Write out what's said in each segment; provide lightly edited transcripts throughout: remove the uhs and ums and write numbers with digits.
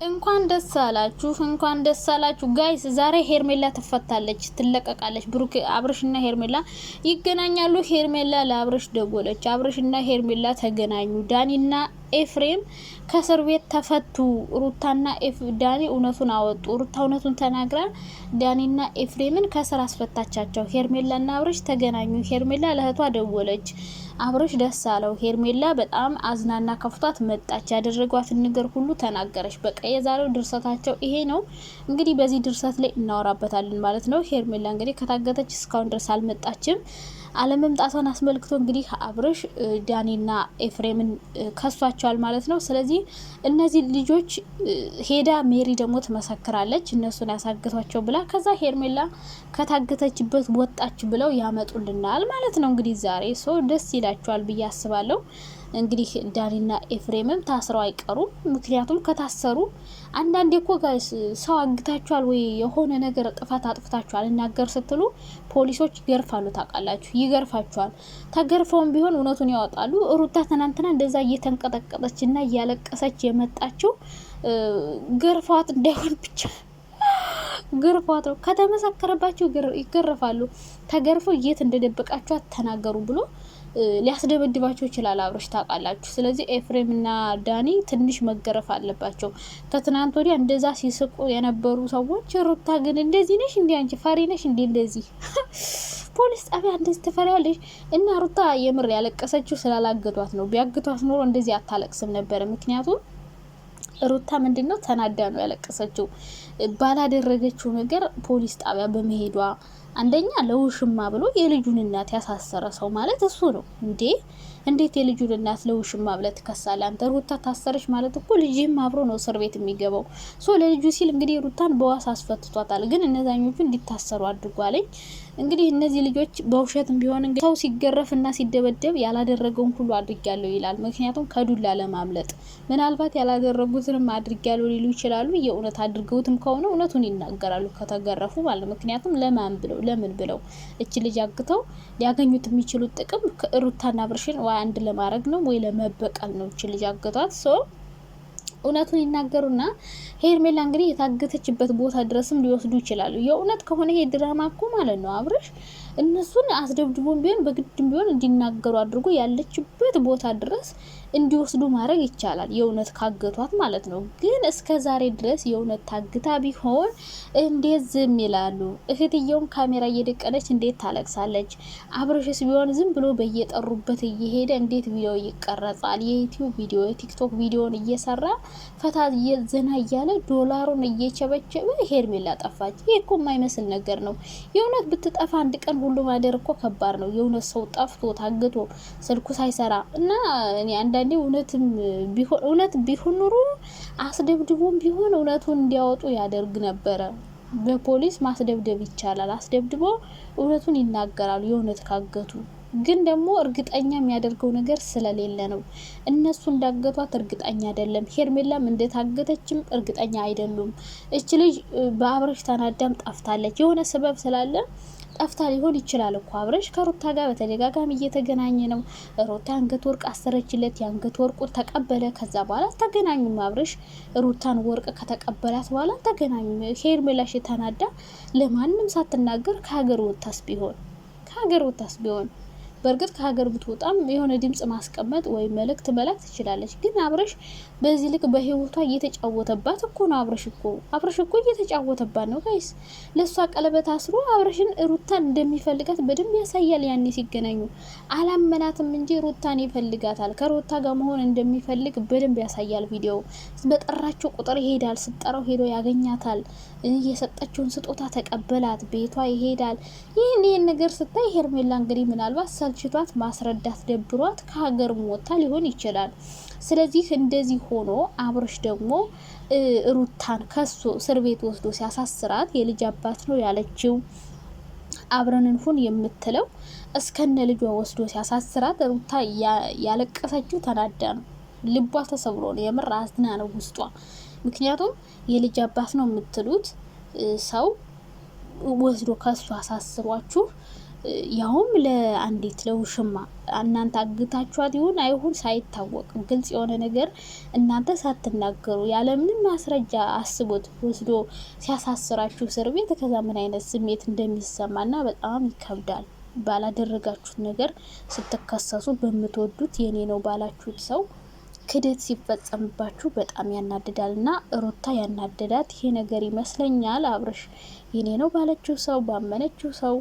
እንኳን ደስ አላችሁ ጋይስ። ዛሬ ሄርሜላ ትፈታለች፣ ትለቀቃለች። ብሩክ አብርሽና ሄርሜላ ይገናኛሉ። ሄርሜላ ለአብርሽ ደወለች። አብርሽና ሄርሜላ ተገናኙ። ዳኒና ኤፍሬም ከእስር ቤት ተፈቱ። ሩታና ዳኒ እውነቱን አወጡ። ሩታ እውነቱን ተናግራ ዳኒና ኤፍሬምን ከእስር አስፈታቻቸው። ሄርሜላና አብርሽ ተገናኙ። ሄርሜላ ለእህቷ ደወለች። አብርሽ ደስ አለው። ሄርሜላ በጣም አዝናና ከፍቷት መጣች። ያደረጓትን ነገር ሁሉ ተናገረች። በቃ የዛሬው ድርሰታቸው ይሄ ነው። እንግዲህ በዚህ ድርሰት ላይ እናወራበታለን ማለት ነው። ሄርሜላ እንግዲህ ከታገተች እስካሁን ድረስ አልመጣችም። አለመምጣቷን አስመልክቶ እንግዲህ አብርሽ ዳኒና ኤፍሬምን ከሷቸዋል ማለት ነው። ስለዚህ እነዚህ ልጆች ሄዳ ሜሪ ደግሞ ትመሰክራለች እነሱን ያሳገቷቸው ብላ። ከዛ ሄርሜላ ከታገተችበት ወጣች ብለው ያመጡልናል ማለት ነው። እንግዲህ ዛሬ ሰው ደስ ይላቸዋል ብዬ አስባለሁ። እንግዲህ ዳኒና ኤፍሬምም ታስረው አይቀሩም። ምክንያቱም ከታሰሩ አንዳንዴ እኮ ጋይስ ሰው አግታችኋል ወይ የሆነ ነገር ጥፋት አጥፍታችኋል እናገር ስትሉ ፖሊሶች ይገርፋሉ። ታውቃላችሁ፣ ይገርፋችኋል። ተገርፈውም ቢሆን እውነቱን ያወጣሉ። ሩታ ትናንትና እንደዛ እየተንቀጠቀጠች እና እያለቀሰች የመጣችው ገርፋት እንዳይሆን ብቻ ግርፋት ነው። ከተመሰከረባቸው ይገርፋሉ። ተገርፈው የት እንደደበቃቸው ተናገሩ ብሎ ሊያስደበድባቸው ይችላል አብርሽ፣ ታውቃላችሁ። ስለዚህ ኤፍሬም እና ዳኒ ትንሽ መገረፍ አለባቸው። ከትናንት ወዲያ እንደዛ ሲስቁ የነበሩ ሰዎች ሩታ ግን እንደዚህ ነሽ እንዴ? አንቺ ፈሪ ነሽ እንዴ? እንደዚህ ፖሊስ ጣቢያ እንደዚህ ትፈሪያለሽ? እና ሩታ የምር ያለቀሰችው ስላላገቷት ነው። ቢያግቷት ኖሮ እንደዚህ አታለቅስም ነበር። ምክንያቱም ሩታ ምንድነው ተናዳ ነው ያለቀሰችው ባላደረገችው ነገር ፖሊስ ጣቢያ በመሄዷ። አንደኛ ለውሽማ ብሎ የልጁን እናት ያሳሰረ ሰው ማለት እሱ ነው እንዴ? እንዴት የልጁን እናት ለውሽማ ብለህ ትከሳለህ? አንተ ሩታ ታሰረች ማለት እኮ ልጅም አብሮ ነው እስር ቤት የሚገባው። ለልጁ ሲል እንግዲህ ሩታን በዋስ አስፈትቷታል። ግን እነዛኞቹ እንዲታሰሩ አድርጓለኝ። እንግዲህ እነዚህ ልጆች በውሸትም ቢሆን እንግዲህ ሰው ሲገረፍና ሲደበደብ ያላደረገውን ሁሉ አድርጊያለሁ ይላል። ምክንያቱም ከዱላ ለማምለጥ ምናልባት ያላደረጉትንም አድርጊያለሁ ሊሉ ይችላሉ። የእውነት አድርገውትም ከሆነ እውነቱን ይናገራሉ ከተገረፉ ማለት። ምክንያቱም ለምን ብለው እች ልጅ አግተው ሊያገኙት የሚችሉት ጥቅም ሩታና አብርሽን ወይ አንድ ለማድረግ ነው ወይ ለመበቀል ነው እች ልጅ አግቷት። እውነቱን ይናገሩና ሄርሜላ እንግዲህ የታገተችበት ቦታ ድረስም ሊወስዱ ይችላሉ። የእውነት ከሆነ ይሄ ድራማ እኮ ማለት ነው አብርሽ እነሱን አስደብድቦም ቢሆን በግድም ቢሆን እንዲናገሩ አድርጎ ያለችበት ቦታ ድረስ እንዲወስዱ ማድረግ ይቻላል። የእውነት ካገቷት ማለት ነው። ግን እስከ ዛሬ ድረስ የእውነት ታግታ ቢሆን እንዴት ዝም ይላሉ? እህትየውም ካሜራ እየደቀነች እንዴት ታለቅሳለች? አብርሽስ ቢሆን ዝም ብሎ በየጠሩበት እየሄደ እንዴት ቪዲዮ ይቀረጻል? የዩቲዩብ ቪዲዮ የቲክቶክ ቪዲዮን እየሰራ ፈታ ዘና እያለ ዶላሩን እየቸበቸበ ሄርሜላ ጠፋች። ይሄ እኮ የማይመስል ነገር ነው። የእውነት ብትጠፋ አንድ ቀን ሁሉ ማደር እኮ ከባድ ነው። የእውነት ሰው ጠፍቶ ታግቶ ስልኩ ሳይሰራ እና እኔ አንዳንዴ እውነት ቢሆን ኑሮ አስደብድቦም ቢሆን እውነቱን እንዲያወጡ ያደርግ ነበረ። በፖሊስ ማስደብደብ ይቻላል። አስደብድቦ እውነቱን ይናገራሉ የእውነት ካገቱ። ግን ደግሞ እርግጠኛ የሚያደርገው ነገር ስለሌለ ነው። እነሱ እንዳገቷት እርግጠኛ አይደለም። ሄርሜላም እንደታገተችም እርግጠኛ አይደሉም። እች ልጅ በአብርሽ ተናዳም ጠፍታለች። የሆነ ሰበብ ስላለ ጠፍታ ሊሆን ይችላል እኮ። አብርሽ ከሩታ ጋር በተደጋጋሚ እየተገናኘ ነው። ሩታ አንገት ወርቅ አሰረችለት፣ የአንገት ወርቁን ተቀበለ። ከዛ በኋላ ተገናኙ። አብርሽ ሩታን ወርቅ ከተቀበላት በኋላ ተገናኙ። ሄርሜላሽ ተናዳ ለማንም ሳትናገር ከሀገር ወጣስ ቢሆን በእርግጥ ከሀገር ብትወጣም የሆነ ድምጽ ማስቀመጥ ወይ መልእክት መላክ ትችላለች። ግን አብርሽ በዚህ ልክ በህይወቷ እየተጫወተባት እኮ ነው። አብርሽ እኮ እየተጫወተባት ነው ጋይስ። ለሷ ቀለበት አስሮ አብርሽን ሩታን እንደሚፈልጋት በደንብ ያሳያል። ያኔ ሲገናኙ አላመናትም እንጂ ሩታን ይፈልጋታል። ከሩታ ጋር መሆን እንደሚፈልግ በደንብ ያሳያል ቪዲዮ። በጠራቸው ቁጥር ይሄዳል። ስጠራው ሄዶ ያገኛታል። የሰጠችውን ስጦታ ተቀበላት። ቤቷ ይሄዳል። ይህን ነገር ስታይ ሄርሜላ እንግዲህ ምናልባት ሰልችቷት ማስረዳት ደብሯት ከሀገር ሞታ ሊሆን ይችላል። ስለዚህ እንደዚህ ሆኖ አብርሽ ደግሞ ሩታን ከሱ እስር ቤት ወስዶ ሲያሳስራት የልጅ አባት ነው ያለችው አብረን እንሁን የምትለው እስከነ ልጇ ወስዶ ሲያሳስራት ሩታ ያለቀሰችው ተናዳ ነው። ልቧ ተሰብሮ ነው። የምር አዝና ነው ውስጧ። ምክንያቱም የልጅ አባት ነው የምትሉት ሰው ወስዶ ከሱ አሳስሯችሁ ያውም ለአንዲት ለውሽማ እናንተ አግታችኋት ይሁን አይሁን ሳይታወቅ ግልጽ የሆነ ነገር እናንተ ሳትናገሩ ያለምንም ማስረጃ አስቦት ወስዶ ሲያሳስራችሁ እስር ቤት ከዛ ምን አይነት ስሜት እንደሚሰማና በጣም ይከብዳል። ባላደረጋችሁት ነገር ስትከሰሱ በምትወዱት የኔ ነው ባላችሁት ሰው ክደት ሲፈጸምባችሁ በጣም ያናድዳል። እና ሩታ ያናደዳት ይሄ ነገር ይመስለኛል። አብርሽ የኔ ነው ባለችው ሰው ባመነችው ሰው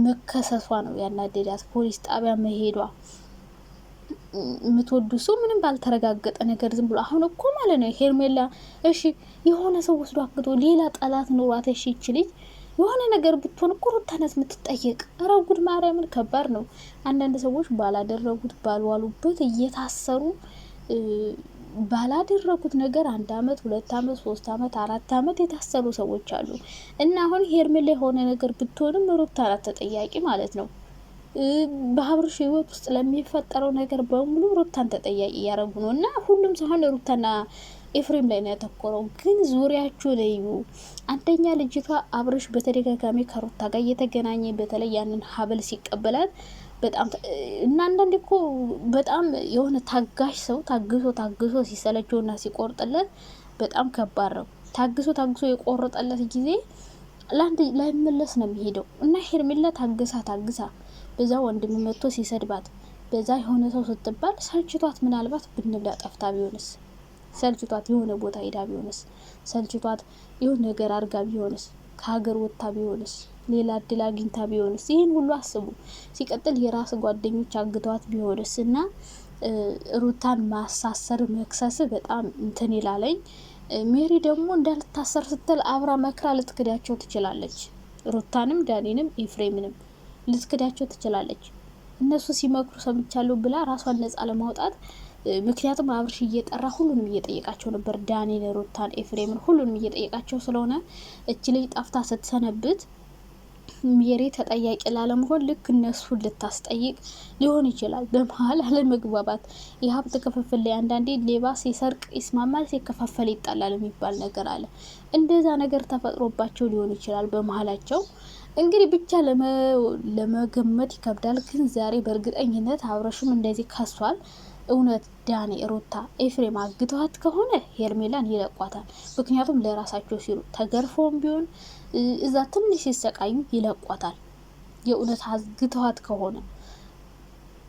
መከሰሷ ነው ያናደዳት። ፖሊስ ጣቢያ መሄዷ የምትወዱ ሰው ምንም ባልተረጋገጠ ነገር ዝም ብሎ አሁን እኮ ማለት ነው ሄርሜላ እሺ የሆነ ሰው ወስዶ አግቶ ሌላ ጠላት ኑሯት እሺ ይችልኝ የሆነ ነገር ብትሆን እኮ ሩታነት የምትጠየቅ። ኧረ ጉድ ማርያምን ከባድ ነው። አንዳንድ ሰዎች ባላደረጉት ባልዋሉበት እየታሰሩ ባላደረጉት ነገር 1 አመት 2 አመት 3 አመት 4 አመት የታሰሩ ሰዎች አሉ። እና አሁን ሄርሜላ የሆነ ነገር ብትሆንም ሩታ ናት ተጠያቂ ማለት ነው። በአብርሽ ህይወት ውስጥ ለሚፈጠረው ነገር በሙሉ ሩታን ተጠያቂ እያደረጉ ነው። እና ሁሉም ሳይሆን ሩታና ኤፍሬም ላይ ነው ያተኮረው። ግን ዙሪያችሁ ለዩ። አንደኛ ልጅቷ አብርሽ በተደጋጋሚ ከሩታ ጋር እየተገናኘ በተለይ ያንን ሀብል ሲቀበላት በጣም እና አንዳንዴ እኮ በጣም የሆነ ታጋሽ ሰው ታግሶ ሲሰለቸውና ሲቆርጥለት በጣም ከባድ ነው። ታግሶ የቆረጠለት ጊዜ ላይመለስ ነው የሚሄደው። እና ሄርሜላ ታግሳ በዛ ወንድም መጥቶ ሲሰድባት በዛ የሆነ ሰው ስትባል ሰልችቷት ምናልባት ብንብላ ጠፍታ ቢሆንስ፣ ሰልችቷት የሆነ ቦታ ሄዳ ቢሆንስ፣ ሰልችቷት የሆነ ነገር አርጋ ቢሆንስ፣ ከሀገር ወጥታ ቢሆንስ፣ ሌላ እድል አግኝታ ቢሆንስ? ይህን ሁሉ አስቡ። ሲቀጥል የራስ ጓደኞች አግተዋት ቢሆንስ? እና ሩታን ማሳሰር መክሰስ በጣም እንትን ይላለኝ። ሜሪ ደግሞ እንዳልታሰር ስትል አብራ መክራ ልትክዳቸው ትችላለች። ሩታንም ዳኒንም ኤፍሬምንም ልትክዳቸው ትችላለች። እነሱ ሲመክሩ ሰምቻለሁ ብላ ራሷን ነጻ ለማውጣት ምክንያቱም አብርሽ እየጠራ ሁሉንም እየጠየቃቸው ነበር። ዳኒን፣ ሩታን፣ ኤፍሬምን ሁሉንም እየጠየቃቸው ስለሆነ እች ልጅ ጠፍታ ስትሰነብት ሜሪ ተጠያቂ ላለመሆን ልክ እነሱን ልታስጠይቅ ሊሆን ይችላል። በመሀል አለመግባባት የሀብት ክፍፍል ላይ አንዳንዴ ሌባ ሲሰርቅ ይስማማል፣ ሲከፋፈል ይጣላል የሚባል ነገር አለ። እንደዛ ነገር ተፈጥሮባቸው ሊሆን ይችላል በመሀላቸው። እንግዲህ ብቻ ለመገመት ይከብዳል። ግን ዛሬ በእርግጠኝነት አብርሽም እንደዚህ ከሷል። እውነት ዳኒ፣ ሩታ፣ ኤፍሬም አግተዋት ከሆነ ሄርሜላን ይለቋታል። ምክንያቱም ለራሳቸው ሲሉ ተገርፎም ቢሆን እዛ ትንሽ ሲሰቃዩ ይለቋታል። የእውነት አግተዋት ከሆነ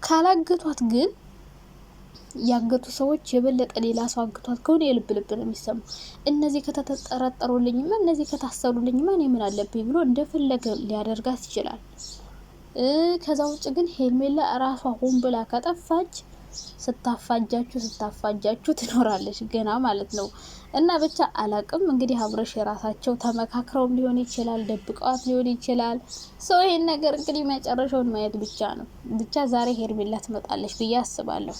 ካላገቷት ግን ያገቱ ሰዎች የበለጠ ሌላ ሰው አግቷት ከሆነ የልብ ልብ ነው የሚሰማው። እነዚህ ከተጠረጠሩልኝማ እነዚህ ከታሰሩልኝማ እኔ ምን አለብኝ ብሎ እንደፈለገ ሊያደርጋት ይችላል። ከዛ ውጭ ግን ሄርሜላ ራሷ ሆን ብላ ከጠፋች ስታፋጃችሁ ትኖራለች ገና ማለት ነው። እና ብቻ አላቅም እንግዲህ አብርሽ የራሳቸው ተመካክረውም ሊሆን ይችላል፣ ደብቀዋት ሊሆን ይችላል። ሰው ይሄን ነገር እንግዲህ መጨረሻውን ማየት ብቻ ነው። ብቻ ዛሬ ሄርሜላ ትመጣለች ብዬ አስባለሁ።